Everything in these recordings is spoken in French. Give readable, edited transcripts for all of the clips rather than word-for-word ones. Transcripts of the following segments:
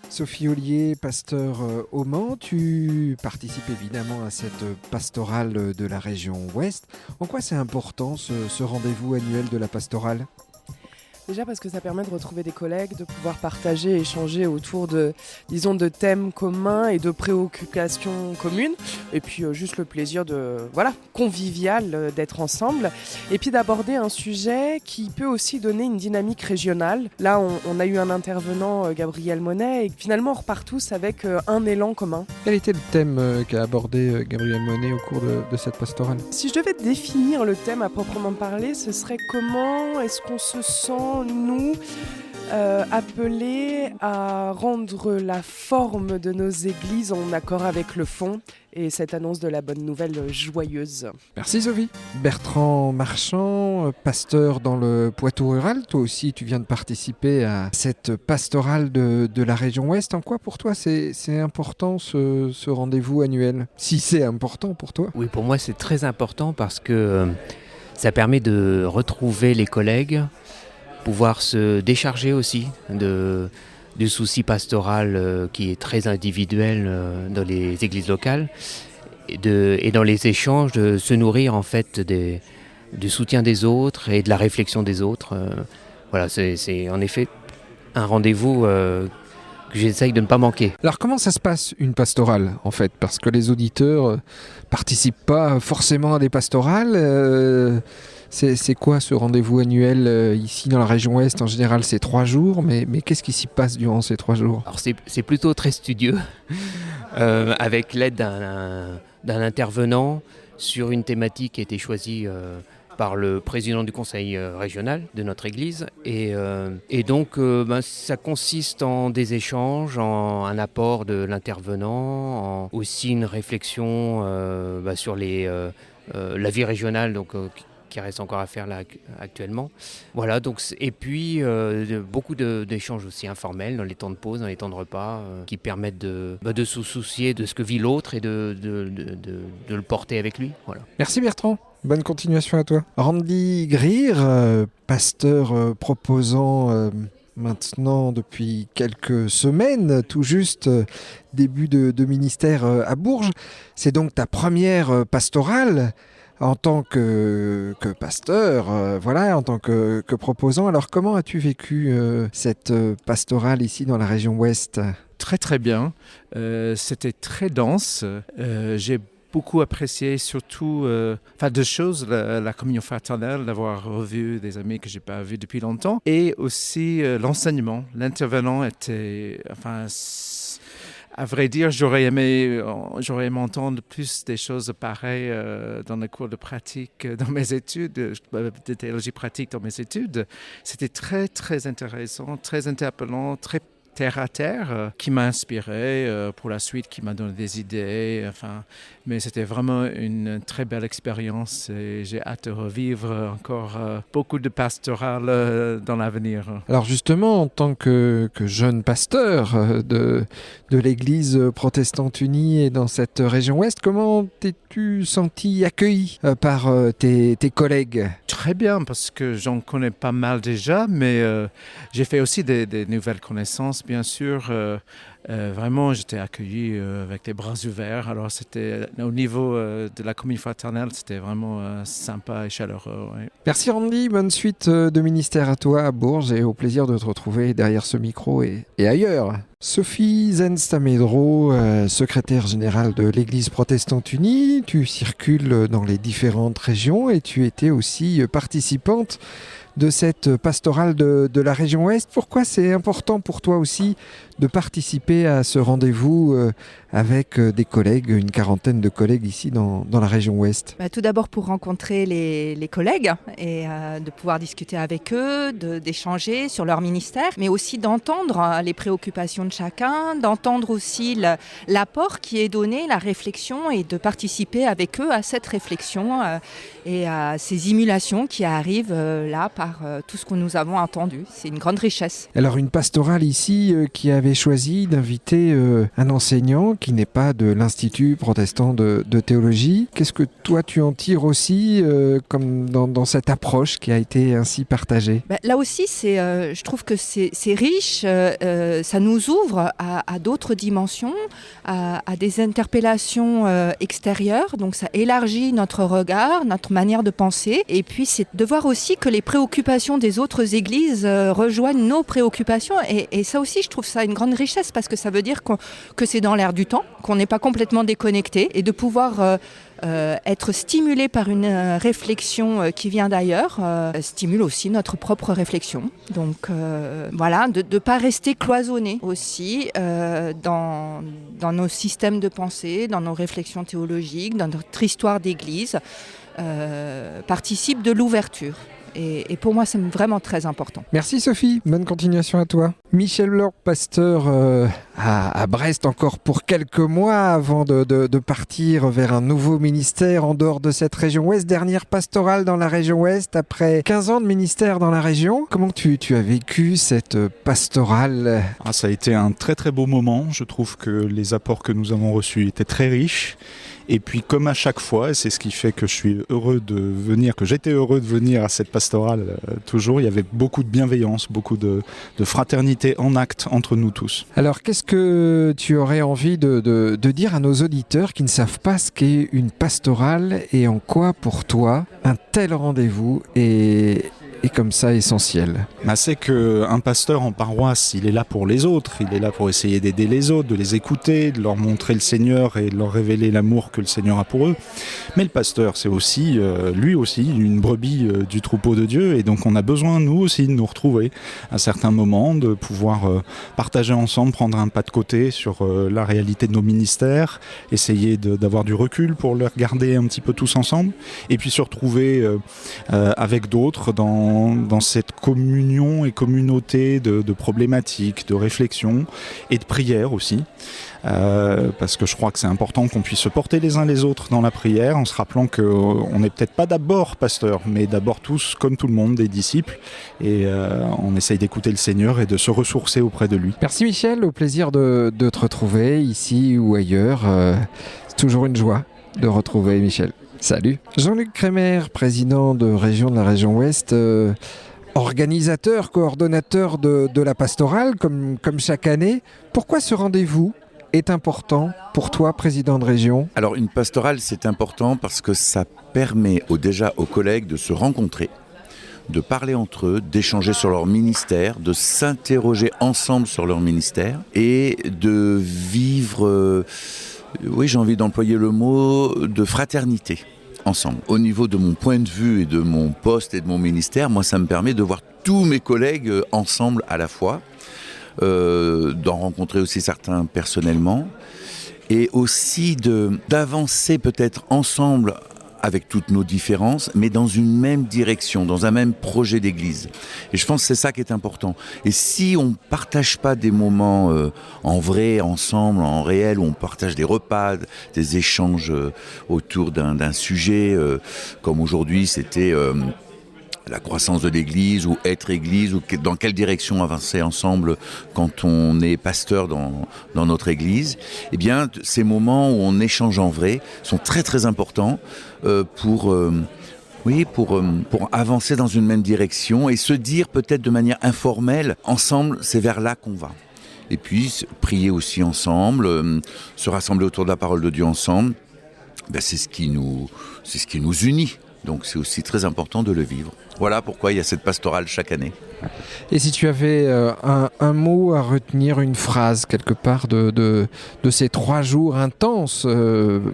Sophie Ollier, pasteur au Mans, tu participes évidemment à cette pastorale de la région Ouest. En quoi c'est important ce rendez-vous annuel de la pastorale ? Déjà parce que ça permet de retrouver des collègues, de pouvoir partager, échanger autour de thèmes communs et de préoccupations communes. Et puis juste le plaisir convivial d'être ensemble. Et puis d'aborder un sujet qui peut aussi donner une dynamique régionale. Là, on a eu un intervenant, Gabriel Monet, et finalement on repart tous avec un élan commun. Quel était le thème qu'a abordé Gabriel Monet au cours de cette pastorale ? Si je devais définir le thème à proprement parler, ce serait comment est-ce qu'on se sent nous appelés à rendre la forme de nos églises en accord avec le fond et cette annonce de la bonne nouvelle joyeuse. Merci Sophie. Bertrand Marchand, pasteur dans le Poitou rural, toi aussi tu viens de participer à cette pastorale de la région Ouest. En quoi pour toi c'est important ce rendez-vous annuel ? Si c'est important pour toi ? Oui, pour moi c'est très important parce que ça permet de retrouver les collègues, pouvoir se décharger aussi du souci pastoral qui est très individuel dans les églises locales et dans les échanges de se nourrir en fait du soutien des autres et de la réflexion des autres. Voilà, c'est en effet un rendez-vous que j'essaye de ne pas manquer. Alors comment ça se passe une pastorale en fait ? Parce que les auditeurs participent pas forcément à des pastorales. C'est quoi ce rendez-vous annuel ici dans la région Ouest ? En général, c'est 3 jours, mais qu'est-ce qui s'y passe durant ces 3 jours ? Alors c'est plutôt très studieux, avec l'aide d'un intervenant sur une thématique qui a été choisie par le président du conseil régional de notre église. Et donc, ça consiste en des échanges, en un apport de l'intervenant, en aussi une réflexion sur la vie régionale, donc qui reste encore à faire là actuellement. Voilà, donc, et puis beaucoup d'échanges aussi informels dans les temps de pause, dans les temps de repas, qui permettent de se soucier de ce que vit l'autre et de le porter avec lui. Voilà. Merci Bertrand, bonne continuation à toi. Randy Greer, pasteur proposant maintenant depuis quelques semaines, tout juste début de ministère à Bourges. C'est donc ta première pastorale en tant que pasteur, en tant que proposant. Alors comment as-tu vécu cette pastorale ici dans la région Ouest ? Très très bien, c'était très dense, j'ai beaucoup apprécié surtout deux choses, la communion fraternelle, d'avoir revu des amis que je n'ai pas vus depuis longtemps, et aussi l'enseignement. L'intervenant était... À vrai dire, j'aurais aimé entendre plus des choses pareilles dans les cours de pratique dans mes études, de théologie pratique dans mes études. C'était très, très intéressant, très interpellant, très terre à terre, qui m'a inspiré pour la suite, qui m'a donné des idées. Mais c'était vraiment une très belle expérience et j'ai hâte de revivre encore beaucoup de pastorales dans l'avenir. Alors justement, en tant que jeune pasteur de l'Église protestante unie et dans cette région ouest, comment t'es-tu senti accueilli par tes collègues ? Très bien, parce que j'en connais pas mal déjà, mais j'ai fait aussi des nouvelles connaissances, bien sûr. Vraiment, j'étais accueilli avec les bras ouverts. Alors, c'était au niveau de la communion fraternelle, c'était vraiment sympa et chaleureux. Ouais. Merci Randy, bonne suite de ministère à toi à Bourges et au plaisir de te retrouver derrière ce micro et ailleurs. Sophie Zensta-Medro, secrétaire générale de l'Église protestante unie, tu circules dans les différentes régions et tu étais aussi participante de cette pastorale de la région Ouest. Pourquoi c'est important pour toi aussi de participer à ce rendez-vous avec des collègues, une quarantaine de collègues ici dans la région Ouest ? Tout d'abord pour rencontrer les collègues et de pouvoir discuter avec eux, d'échanger sur leur ministère, mais aussi d'entendre les préoccupations de chacun, d'entendre aussi l'apport qui est donné, la réflexion et de participer avec eux à cette réflexion et à ces émulations qui arrivent là par tout ce que nous avons entendu. C'est une grande richesse. Alors une pastorale ici qui avait choisi d'inviter un enseignant qui n'est pas de l'Institut protestant de théologie. Qu'est-ce que toi tu en tires aussi comme dans cette approche qui a été ainsi partagée? Là aussi, je trouve que c'est riche, ça nous ouvre à d'autres dimensions, à des interpellations extérieures, donc ça élargit notre regard, notre manière de penser, et puis c'est de voir aussi que les préoccupations des autres églises rejoignent nos préoccupations, et ça aussi je trouve ça une grande richesse, parce que ça veut dire que c'est dans l'air du temps, qu'on n'est pas complètement déconnecté, et de pouvoir être stimulé par une réflexion qui vient d'ailleurs stimule aussi notre propre réflexion. Donc voilà, de ne pas rester cloisonné aussi dans nos systèmes de pensée, dans nos réflexions théologiques, dans notre histoire d'église, participe de l'ouverture. Et pour moi, c'est vraiment très important. Merci Sophie, bonne continuation à toi. Michel Laure, pasteur à Brest encore pour quelques mois avant de partir vers un nouveau ministère en dehors de cette région ouest. Dernière pastorale dans la région ouest après 15 ans de ministère dans la région. Comment tu as vécu cette pastorale? Ça a été un très très beau moment. Je trouve que les apports que nous avons reçus étaient très riches. Et puis comme à chaque fois, et c'est ce qui fait que je suis heureux de venir, que j'étais heureux de venir à cette pastorale toujours, il y avait beaucoup de bienveillance, beaucoup de fraternité en acte entre nous tous. Alors qu'est-ce que tu aurais envie de dire à nos auditeurs qui ne savent pas ce qu'est une pastorale et en quoi pour toi un tel rendez-vous est comme ça essentiel? C'est qu'un pasteur en paroisse, il est là pour les autres, il est là pour essayer d'aider les autres, de les écouter, de leur montrer le Seigneur et de leur révéler l'amour que le Seigneur a pour eux. Mais le pasteur, c'est aussi, lui aussi, une brebis du troupeau de Dieu, et donc on a besoin, nous aussi, de nous retrouver à certains moments, de pouvoir partager ensemble, prendre un pas de côté sur la réalité de nos ministères, essayer d'avoir du recul pour le regarder un petit peu tous ensemble, et puis se retrouver avec d'autres dans cette communion et communauté de problématiques, de réflexions et de prières aussi. Parce que je crois que c'est important qu'on puisse se porter les uns les autres dans la prière en se rappelant qu'on n'est peut-être pas d'abord pasteur, mais d'abord tous, comme tout le monde, des disciples, et on essaye d'écouter le Seigneur et de se ressourcer auprès de lui. Merci Michel, au plaisir de te retrouver ici ou ailleurs. C'est toujours une joie de retrouver Michel. Salut. Jean-Luc Crémer, président de région de la région Ouest, organisateur, coordonnateur de la pastorale, comme chaque année. Pourquoi ce rendez-vous est important pour toi, président de région? Alors une pastorale, c'est important parce que ça permet déjà aux collègues de se rencontrer, de parler entre eux, d'échanger sur leur ministère, de s'interroger ensemble sur leur ministère et de vivre... oui, j'ai envie d'employer le mot de fraternité ensemble. Au niveau de mon point de vue et de mon poste et de mon ministère, moi ça me permet de voir tous mes collègues ensemble à la fois, d'en rencontrer aussi certains personnellement, et aussi d'avancer peut-être ensemble avec toutes nos différences, mais dans une même direction, dans un même projet d'église. Et je pense que c'est ça qui est important. Et si on ne partage pas des moments en vrai, ensemble, en réel, où on partage des repas, des échanges autour d'un sujet, comme aujourd'hui c'était la croissance de l'église, ou être église, ou dans quelle direction avancer ensemble quand on est pasteur dans notre église, eh bien, ces moments où on échange en vrai sont très très importants pour avancer dans une même direction et se dire peut-être de manière informelle, ensemble, c'est vers là qu'on va. Et puis, prier aussi ensemble, se rassembler autour de la parole de Dieu ensemble, c'est ce qui nous unit. Donc c'est aussi très important de le vivre. Voilà pourquoi il y a cette pastorale chaque année. Et si tu avais un mot à retenir, une phrase quelque part de ces 3 jours intenses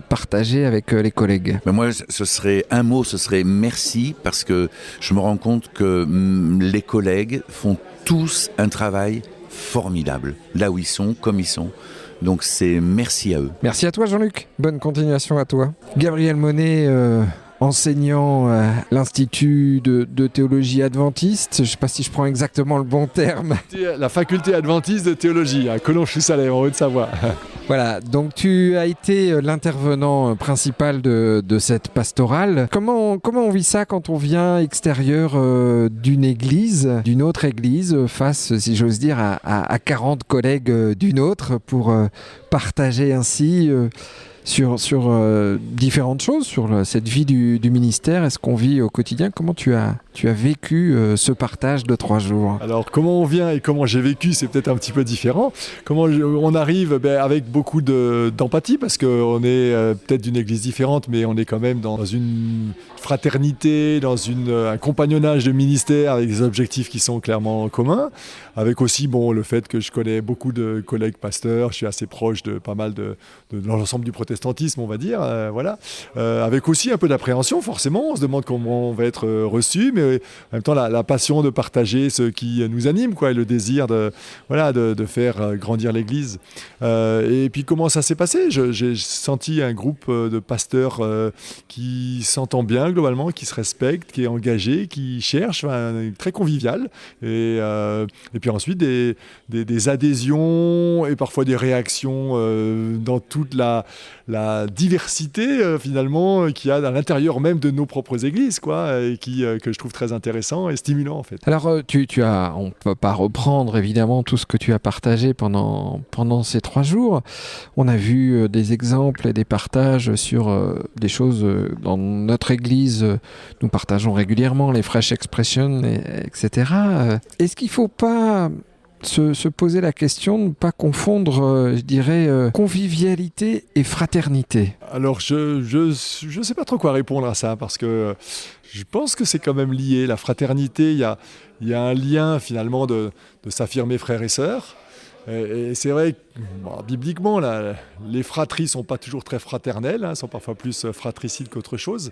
partagés avec les collègues? Mais moi, ce serait merci, parce que je me rends compte que les collègues font tous un travail formidable, là où ils sont, comme ils sont. Donc c'est merci à eux. Merci à toi Jean-Luc, bonne continuation à toi. Gabriel Monet, enseignant à l'Institut de théologie adventiste. Je ne sais pas si je prends exactement le bon terme. La faculté adventiste de théologie à Collonges-Salem, en Haute-Savoie. Voilà, donc tu as été l'intervenant principal de cette pastorale. Comment on vit ça quand on vient extérieur d'une église, d'une autre église, face, si j'ose dire, à 40 collègues d'une autre pour partager ainsi sur différentes choses, sur cette vie du ministère? Est-ce qu'on vit au quotidien? Comment tu as vécu ce partage de 3 jours? Alors, comment on vient et comment j'ai vécu, c'est peut-être un petit peu différent. Comment on arrive avec beaucoup d'empathie, parce qu'on est peut-être d'une église différente, mais on est quand même dans une fraternité, dans un compagnonnage de ministère avec des objectifs qui sont clairement communs. Avec aussi le fait que je connais beaucoup de collègues pasteurs, je suis assez proche de pas mal de l'ensemble du protestantisme, on va dire. Voilà. Avec aussi un peu d'appréhension, forcément. On se demande comment on va être reçu, mais en même temps la passion de partager ce qui nous anime, quoi, et le désir de faire grandir l'Église. Et puis comment ça s'est passé? J'ai senti un groupe de pasteurs qui s'entend bien globalement, qui se respecte, qui est engagé, qui cherche, très convivial. Et puis ensuite des adhésions et parfois des réactions dans toute la diversité finalement qu'il y a à l'intérieur même de nos propres églises, quoi, et que je trouve très intéressant et stimulant en fait. Alors on ne peut pas reprendre évidemment tout ce que tu as partagé pendant ces 3 jours. On a vu des exemples et des partages sur des choses dans notre église. Nous partageons régulièrement les Fresh Expressions, etc. Est-ce qu'il ne faut pas se poser la question de ne pas confondre, je dirais, convivialité et fraternité? Alors, je sais pas trop quoi répondre à ça, parce que je pense que c'est quand même lié. La fraternité, il y a un lien finalement de s'affirmer frères et sœurs. Et c'est vrai que bibliquement, les fratries ne sont pas toujours très fraternelles, sont parfois plus fratricides qu'autre chose.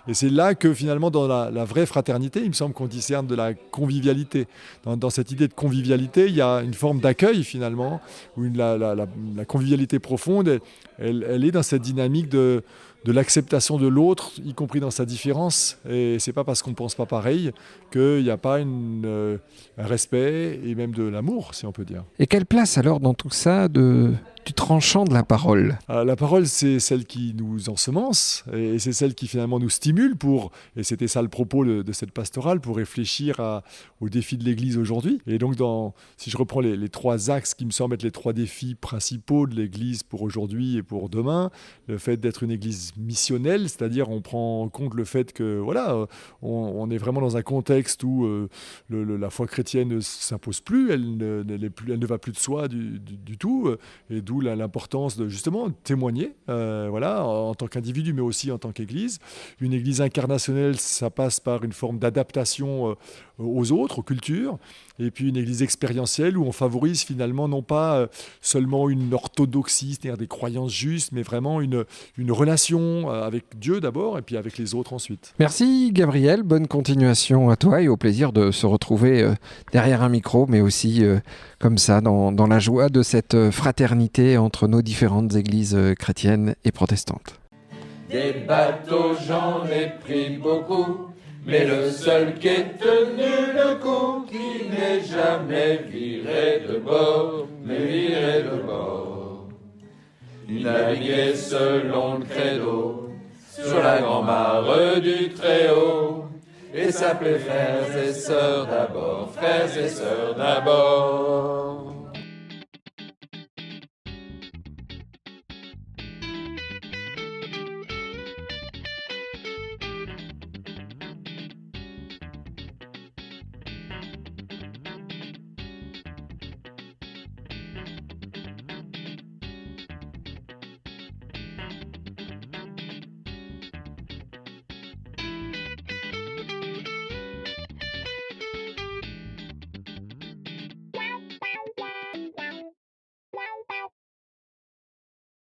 Et c'est là que finalement, dans la vraie fraternité, il me semble qu'on discerne de la convivialité. Dans cette idée de convivialité, il y a une forme d'accueil finalement, où la convivialité profonde, elle est dans cette dynamique de l'acceptation de l'autre, y compris dans sa différence. Et c'est pas parce qu'on ne pense pas pareil qu'il n'y a pas un respect et même de l'amour, si on peut dire. Et quelle place alors dans tout ça du tranchant de la parole? La parole, c'est celle qui nous ensemence et c'est celle qui finalement nous stimule et c'était ça le propos de cette pastorale, pour réfléchir aux défis de l'Église aujourd'hui. Et donc, si je reprends les 3 axes qui me semblent être les 3 défis principaux de l'Église pour aujourd'hui et pour demain, le fait d'être une Église missionnelle, c'est-à-dire on prend en compte le fait que on est vraiment dans un contexte où la foi chrétienne ne s'impose plus, elle ne va plus de soi du tout, et d'où l'importance de justement témoigner, en tant qu'individu, mais aussi en tant qu'Église. Une Église incarnationnelle, ça passe par une forme d'adaptation aux autres, aux cultures, et puis une Église expérientielle où on favorise finalement non pas seulement une orthodoxie, c'est-à-dire des croyances justes, mais vraiment une relation avec Dieu d'abord, et puis avec les autres ensuite. Merci Gabriel, bonne continuation à toi et au plaisir de se retrouver derrière un micro, mais aussi comme ça, dans la joie de cette fraternité entre nos différentes églises chrétiennes et protestantes. Des bateaux, j'en ai pris beaucoup, mais le seul qui ait tenu le coup, qui n'est jamais viré de bord, mais viré de bord. Il naviguait selon le credo, sur la grand-mare du Très-Haut, et s'appelait frères et sœurs d'abord, frères et sœurs d'abord.